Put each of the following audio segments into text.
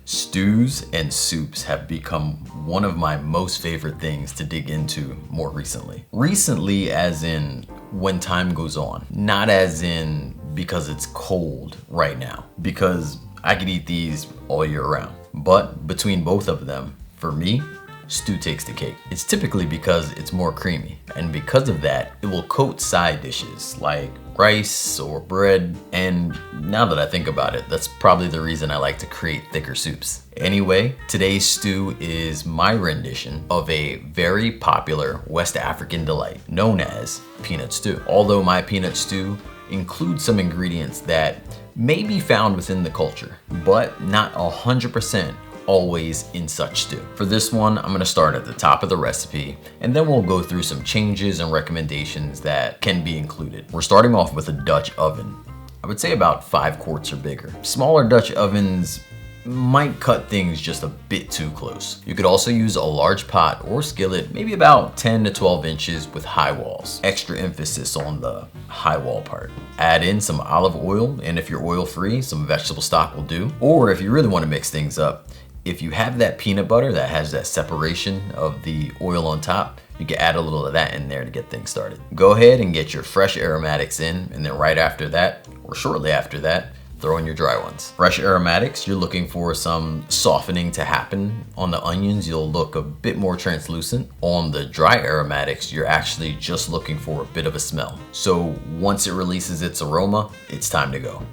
Stews and soups have become one of my most favorite things to dig into more recently. Recently as in when time goes on, not as in because it's cold right now, because I could eat these all year round. But between both of them, for me, stew takes the cake. It's typically because it's more creamy, and because of that, it will coat side dishes like rice or bread, and now that I think about it, that's probably the reason I like to create thicker soups. Anyway, today's stew is my rendition of a very popular West African delight known as peanut stew. Although my peanut stew includes some ingredients that may be found within the culture, but not 100% always in such stew. For this one, I'm gonna start at the top of the recipe, and then we'll go through some changes and recommendations that can be included. We're starting off with a Dutch oven. I would say about 5 quarts or bigger. Smaller Dutch ovens might cut things just a bit too close. You could also use a large pot or skillet, maybe about 10 to 12 inches with high walls. Extra emphasis on the high wall part. Add in some olive oil, and if you're oil free, some vegetable stock will do. Or if you really want to mix things up, if you have that peanut butter that has that separation of the oil on top, you can add a little of that in there to get things started. Go ahead and get your fresh aromatics in, and then right after that, or shortly after that, throw in your dry ones. Fresh aromatics, you're looking for some softening to happen. On the onions, you'll look a bit more translucent. On the dry aromatics, you're actually just looking for a bit of a smell. So once it releases its aroma, it's time to go.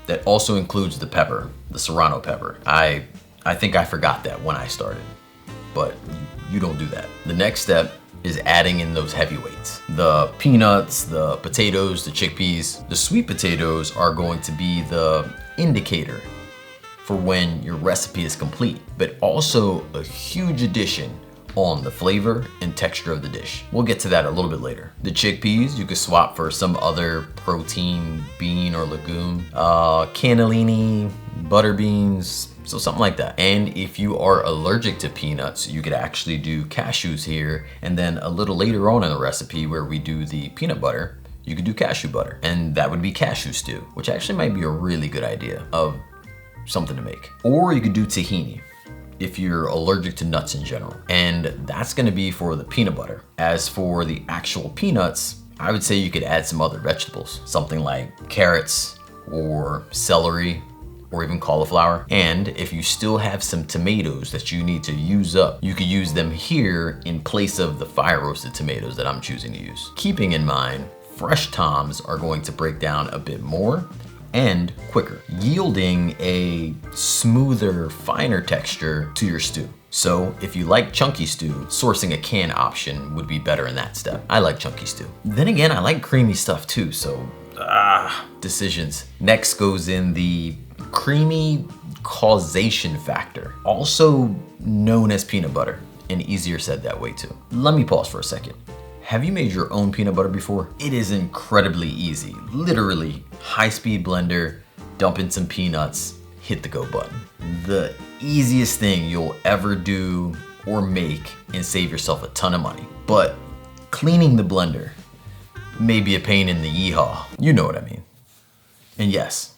That also includes the pepper, the serrano pepper. I think I forgot that when I started, but you don't do that. The next step is adding in those heavyweights. The peanuts, the potatoes, the chickpeas. The sweet potatoes are going to be the indicator for when your recipe is complete, but also a huge addition on the flavor and texture of the dish. We'll get to that a little bit later. The chickpeas, you could swap for some other protein, bean or legume, cannellini, butter beans, so something like that. And if you are allergic to peanuts, you could actually do cashews here, and then a little later on in the recipe where we do the peanut butter, you could do cashew butter, and that would be cashew stew, which actually might be a really good idea of something to make. Or you could do tahini if you're allergic to nuts in general, and that's gonna be for the peanut butter. As for the actual peanuts, I would say you could add some other vegetables, something like carrots or celery, or even cauliflower. And if you still have some tomatoes that you need to use up, you could use them here in place of the fire roasted tomatoes that I'm choosing to use. Keeping in mind, fresh toms are going to break down a bit more and quicker, yielding a smoother, finer texture to your stew. So if you like chunky stew, sourcing a can option would be better in that step. I like chunky stew. Then again, I like creamy stuff too, so decisions. Next goes in the creamy causation factor, also known as peanut butter, and easier said that way too. Let me pause for a second. Have you made your own peanut butter before? It is incredibly easy. Literally, high-speed blender, dump in some peanuts, hit the go button. The easiest thing you'll ever do or make and save yourself a ton of money. But cleaning the blender may be a pain in the yeehaw. You know what I mean. And yes,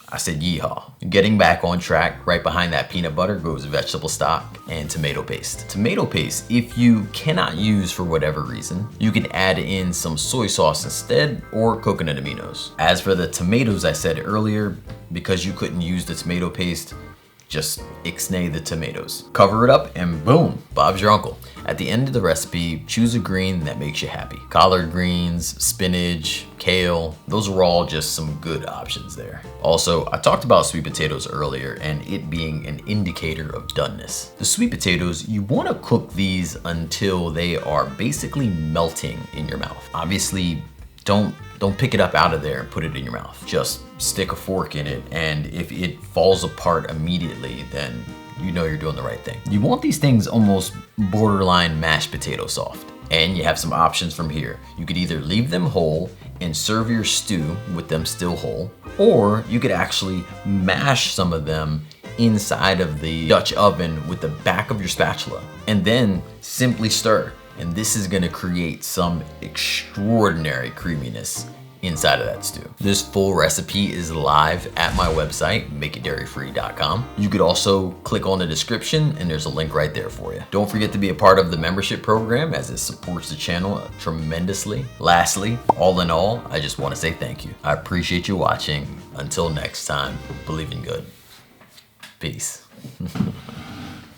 I said yeehaw. Getting back on track, right behind that peanut butter goes vegetable stock and tomato paste. Tomato paste, if you cannot use for whatever reason, you can add in some soy sauce instead or coconut aminos. As for the tomatoes I said earlier, because you couldn't use the tomato paste, just ixnay the tomatoes. Cover it up and boom, Bob's your uncle. At the end of the recipe, choose a green that makes you happy. Collard greens, spinach, kale, those are all just some good options there. Also, I talked about sweet potatoes earlier and it being an indicator of doneness. The sweet potatoes, you wanna cook these until they are basically melting in your mouth. Obviously, don't pick it up out of there and put it in your mouth. Just stick a fork in it, and if it falls apart immediately, then you know you're doing the right thing. You want these things almost borderline mashed potato soft. And you have some options from here. You could either leave them whole and serve your stew with them still whole, or you could actually mash some of them inside of the Dutch oven with the back of your spatula, and then simply stir. And this is gonna create some extraordinary creaminess inside of that stew. This full recipe is live at my website, makeitdairyfree.com. You could also click on the description and there's a link right there for you. Don't forget to be a part of the membership program as it supports the channel tremendously. Lastly, all in all, I just want to say thank you. I appreciate you watching. Until next time, believe in good. Peace.